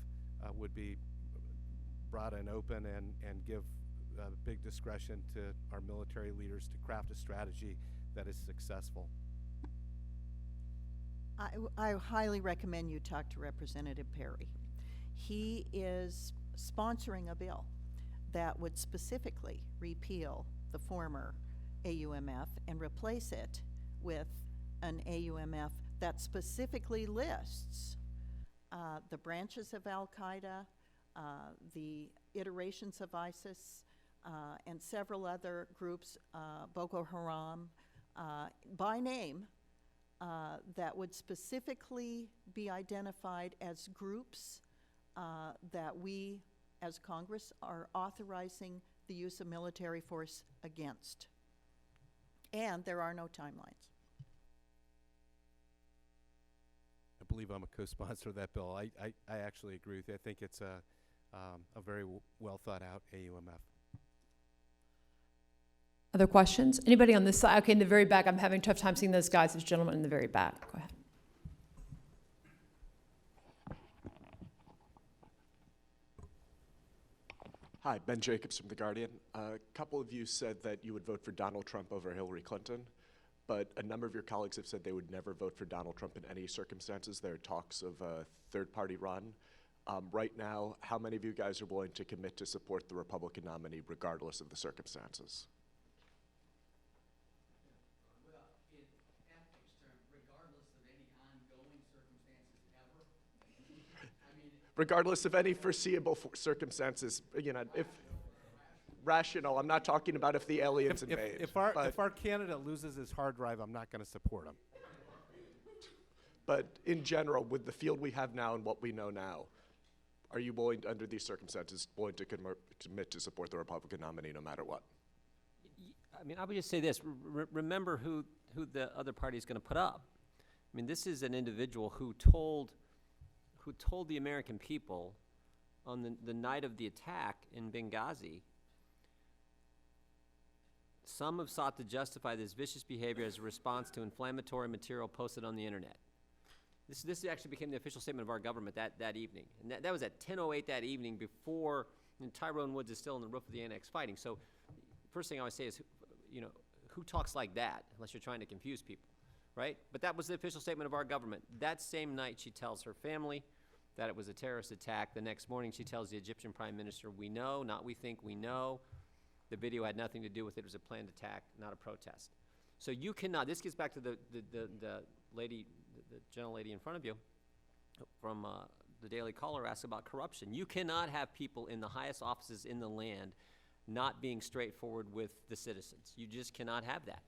would be broad and open, and give big discretion to our military leaders to craft a strategy that is successful. I highly recommend you talk to Representative Perry. He is sponsoring a bill that would specifically repeal the former AUMF and replace it with an AUMF that specifically lists the branches of Al-Qaeda, the iterations of ISIS, and several other groups, Boko Haram, by name, that would specifically be identified as groups that we, as Congress, are authorizing the use of military force against. And there are no timelines. I believe I'm a co-sponsor of that bill. I actually agree with you. I think it's a very well thought out AUMF. Other questions? Anybody on this side? Okay, in the very back. I'm having a tough time seeing those guys. This gentleman in the very back. Go ahead. Hi, Ben Jacobs from The Guardian. A couple of you said that you would vote for Donald Trump over Hillary Clinton, but a number of your colleagues have said they would never vote for Donald Trump in any circumstances. There are talks of a third-party run. Right now, how many of you guys are willing to commit to support the Republican nominee regardless of the circumstances? Well, in ethics terms, regardless of any ongoing circumstances ever. I mean, Regardless of any foreseeable circumstances, you know, if rational, I'm not talking about if the aliens invade. If our candidate loses his hard drive, I'm not going to support him. But in general, with the field we have now and what we know now, are you willing, under these circumstances, willing to commit to support the Republican nominee no matter what? I mean, I would just say this, remember who the other party is going to put up. I mean, this is an individual who told the American people on the night of the attack in Benghazi, some have sought to justify this vicious behavior as a response to inflammatory material posted on the internet. This actually became the official statement of our government that evening. And that was at 10:08 that evening before Tyrone Woods is still on the roof of the annex fighting. So first thing I would say is, who talks like that unless you're trying to confuse people, right? But that was the official statement of our government. That same night, she tells her family that it was a terrorist attack. The next morning, she tells the Egyptian prime minister, we know, not we think, we know. The video had nothing to do with it. It was a planned attack, not a protest. So you cannot, this gets back to the lady, the gentle lady in front of you from the Daily Caller asked about corruption. You cannot have people in the highest offices in the land not being straightforward with the citizens. You just cannot have that.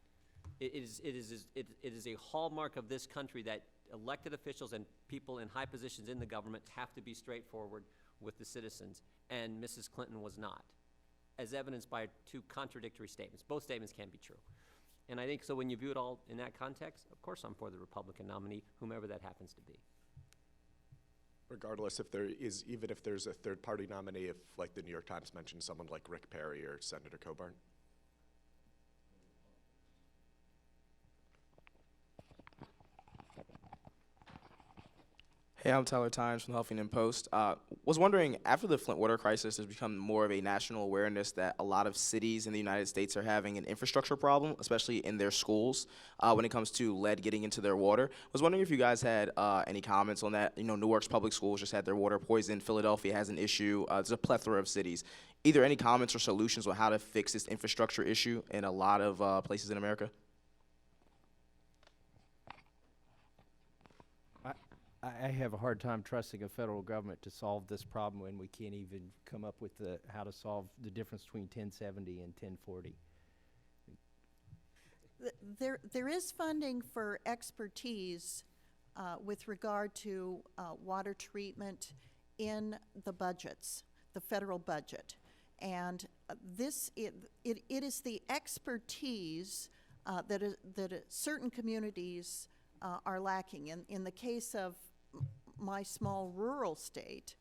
It is a hallmark of this country that elected officials and people in high positions in the government have to be straightforward with the citizens, and Mrs. Clinton was not, as evidenced by two contradictory statements. Both statements can be true. And I think so when you view it all in that context, of course I'm for the Republican nominee, whomever that happens to be. Regardless, even if there's a third-party nominee, if, like the New York Times mentioned, someone like Rick Perry or Senator Coburn? Hey, I'm Tyler Tynes from the Huffington Post. Was wondering, after the Flint water crisis, there's become more of a national awareness that a lot of cities in the United States are having an infrastructure problem, especially in their schools, when it comes to lead getting into their water. Was wondering if you guys had any comments on that. Newark's public schools just had their water poisoned. Philadelphia has an issue. There's a plethora of cities. Either any comments or solutions on how to fix this infrastructure issue in a lot of places in America? I have a hard time trusting a federal government to solve this problem when we can't even come up with how to solve the difference between 1070 and 1040. There is funding for expertise with regard to water treatment in the budgets, the federal budget. And it is the expertise that certain communities are lacking. In the case of my small rural state,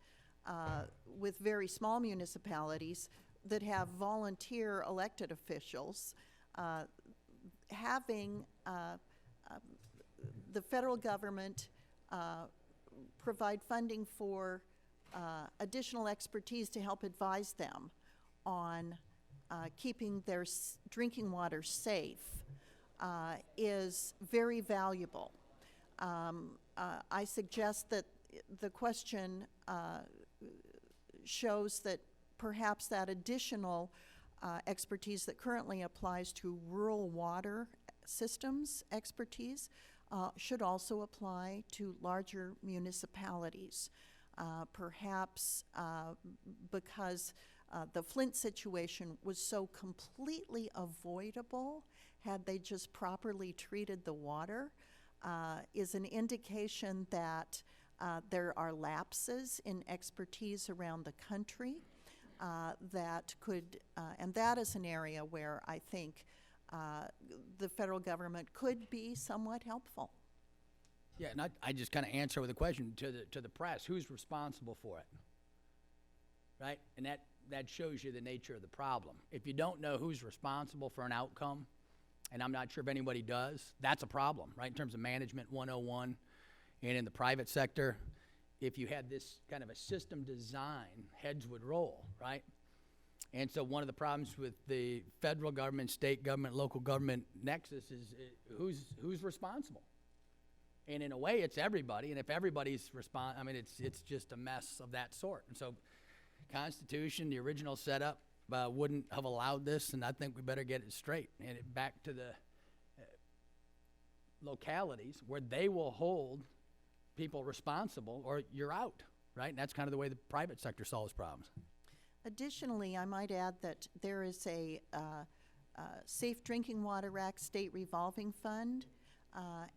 with very small municipalities that have volunteer elected officials, having the federal government provide funding for additional expertise to help advise them on keeping their drinking water safe is very valuable. I suggest that the question shows that perhaps that additional expertise that currently applies to rural water systems expertise should also apply to larger municipalities. Perhaps because the Flint situation was so completely avoidable had they just properly treated the water, is an indication that there are lapses in expertise around the country that could, and that is an area where I think the federal government could be somewhat helpful. Yeah, and I just kind of answer with a question to the press: who's responsible for it? Right, and that shows you the nature of the problem. If you don't know who's responsible for an outcome, and I'm not sure if anybody does, that's a problem, right, in terms of management 101. And in the private sector, if you had this kind of a system design, heads would roll, right? And so one of the problems with the federal government, state government, local government nexus is who's responsible? And in a way, it's everybody. And if everybody's it's just a mess of that sort. And so Constitution, the original setup, wouldn't have allowed this, and I think we better get it straight and back to the localities where they will hold people responsible, or you're out, right? And that's kind of the way the private sector solves problems. Additionally, I might add that there is a Safe Drinking Water Act state revolving fund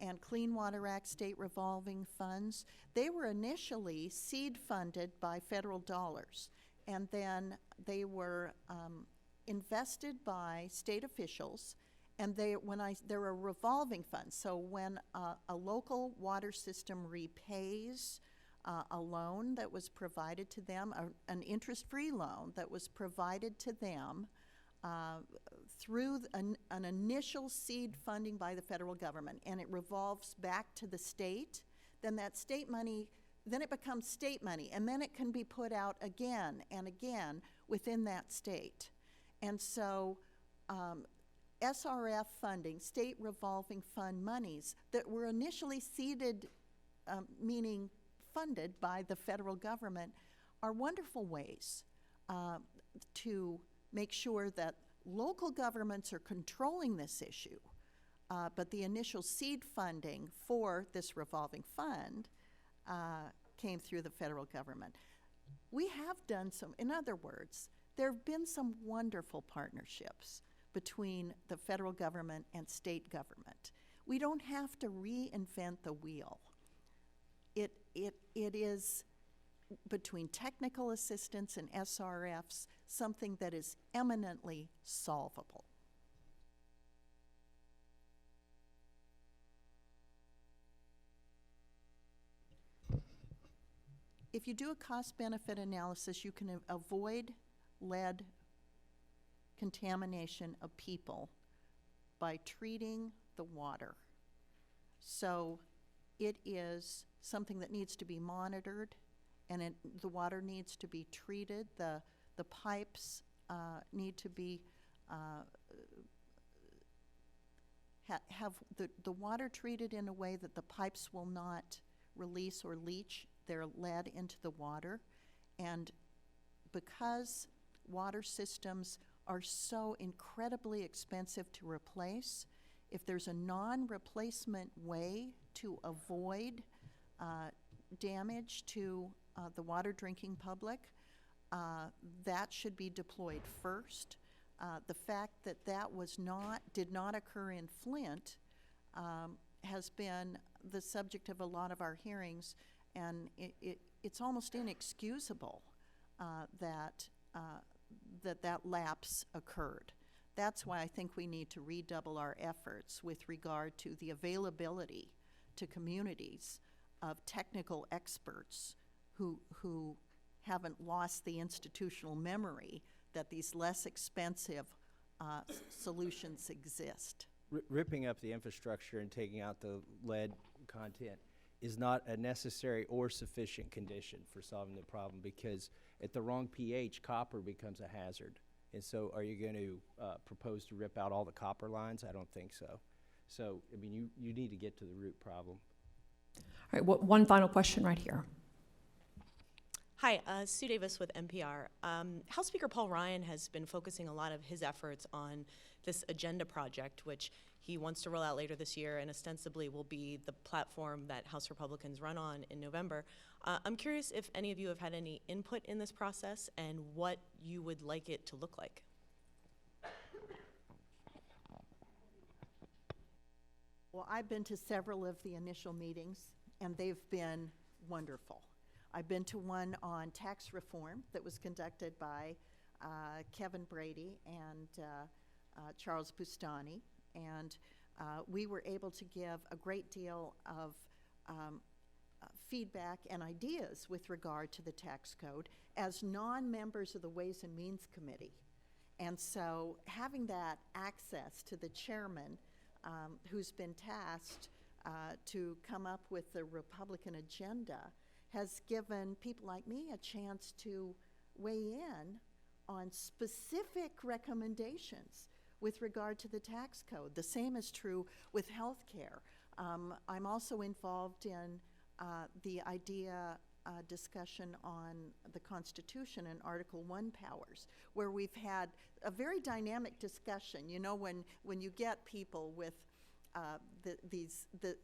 and Clean Water Act state revolving funds, they were initially seed funded by federal dollars, and then they were invested by state officials, and they're a revolving fund. So when a local water system repays a loan that was provided to them, an interest-free loan that was provided to them through an initial seed funding by the federal government, and it revolves back to the state, then that state money, then it becomes state money, and then it can be put out again and again within that state. And so SRF funding, state revolving fund monies that were initially seeded, meaning funded by the federal government, are wonderful ways to make sure that local governments are controlling this issue, but the initial seed funding for this revolving fund came through the federal government. We have done some, in other words, there have been some wonderful partnerships between the federal government and state government. We don't have to reinvent the wheel. It is, between technical assistance and SRFs, something that is eminently solvable. If you do a cost-benefit analysis, you can avoid lead contamination of people by treating the water. So it is something that needs to be monitored, and the water needs to be treated. The pipes need to be have the water treated in a way that the pipes will not release or leach their lead into the water. And because water systems are so incredibly expensive to replace, if there's a non-replacement way to avoid damage to the water drinking public, that should be deployed first. The fact that did not occur in Flint has been the subject of a lot of our hearings, and it's almost inexcusable that lapse occurred. That's why I think we need to redouble our efforts with regard to the availability to communities of technical experts who haven't lost the institutional memory that these less expensive solutions exist. Ripping up the infrastructure and taking out the lead content is not a necessary or sufficient condition for solving the problem, because at the wrong pH, copper becomes a hazard. And so are you going to propose to rip out all the copper lines? I don't think so. So, I mean, you need to get to the root problem. All right, one final question right here. Hi, Sue Davis with NPR. House Speaker Paul Ryan has been focusing a lot of his efforts on this agenda project, which he wants to roll out later this year and ostensibly will be the platform that House Republicans run on in November. I'm curious if any of you have had any input in this process and what you would like it to look like. Well, I've been to several of the initial meetings, and they've been wonderful. I've been to one on tax reform that was conducted by Kevin Brady and Charles Bustani, and we were able to give a great deal of feedback and ideas with regard to the tax code as non-members of the Ways and Means Committee. And so having that access to the chairman who's been tasked to come up with the Republican agenda has given people like me a chance to weigh in on specific recommendations with regard to the tax code. The same is true with health care. I'm also involved in the discussion on the Constitution and Article 1 powers, where we've had a very dynamic discussion. You know, when you get people with the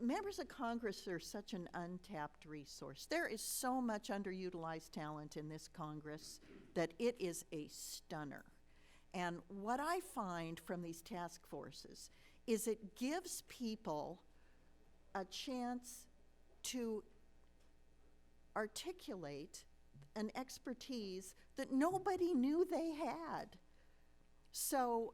members of Congress are such an untapped resource. There is so much underutilized talent in this Congress that it is a stunner. And what I find from these task forces is it gives people a chance to articulate an expertise that nobody knew they had. So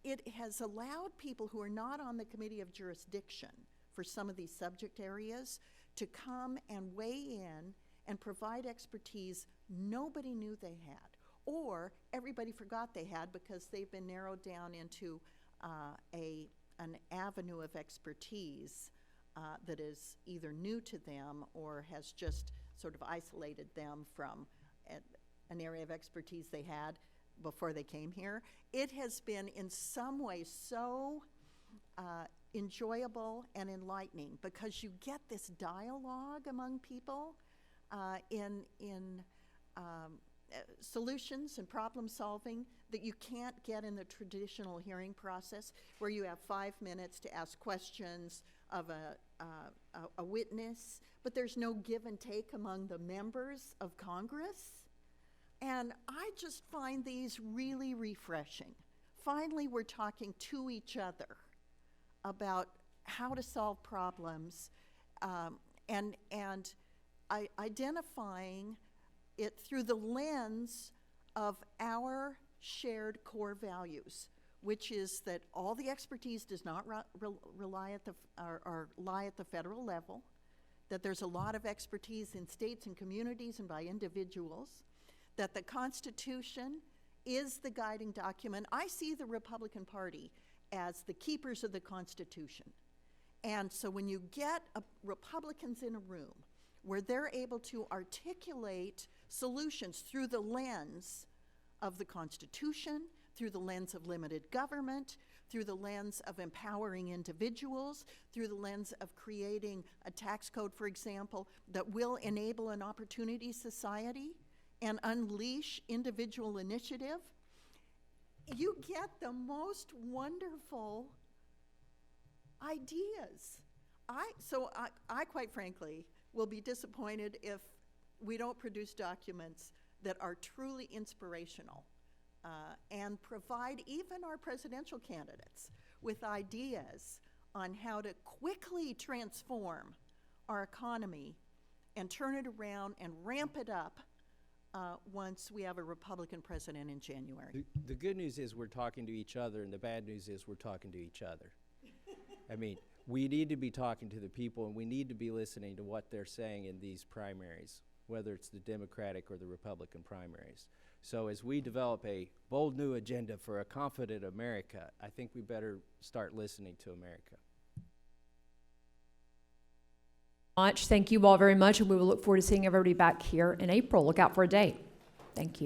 it has allowed people who are not on the committee of jurisdiction for some of these subject areas to come and weigh in and provide expertise nobody knew they had, or everybody forgot they had because they've been narrowed down into an avenue of expertise that is either new to them or has just sort of isolated them from an area of expertise they had before they came here. It has been in some ways so enjoyable and enlightening because you get this dialogue among people in solutions and problem solving that you can't get in the traditional hearing process, where you have 5 minutes to ask questions of a witness, but there's no give and take among the members of Congress. And I just find these really refreshing. Finally, we're talking to each other about how to solve problems and identifying it through the lens of our shared core values, which is that all the expertise does not lie at the federal level, that there's a lot of expertise in states and communities and by individuals, that the Constitution is the guiding document. I see the Republican Party as the keepers of the Constitution. And so when you get Republicans in a room where they're able to articulate solutions through the lens of the Constitution, through the lens of limited government, through the lens of empowering individuals, through the lens of creating a tax code, for example, that will enable an opportunity society and unleash individual initiative, you get the most wonderful ideas. I quite frankly will be disappointed if we don't produce documents that are truly inspirational and provide even our presidential candidates with ideas on how to quickly transform our economy and turn it around and ramp it up once we have a Republican president in January. The good news is we're talking to each other, and the bad news is we're talking to each other. I mean, we need to be talking to the people, and we need to be listening to what they're saying in these primaries, whether it's the Democratic or the Republican primaries. So as we develop a bold new agenda for a confident America, I think we better start listening to America. Thank you all very much, and we will look forward to seeing everybody back here in April. Look out for a date. Thank you.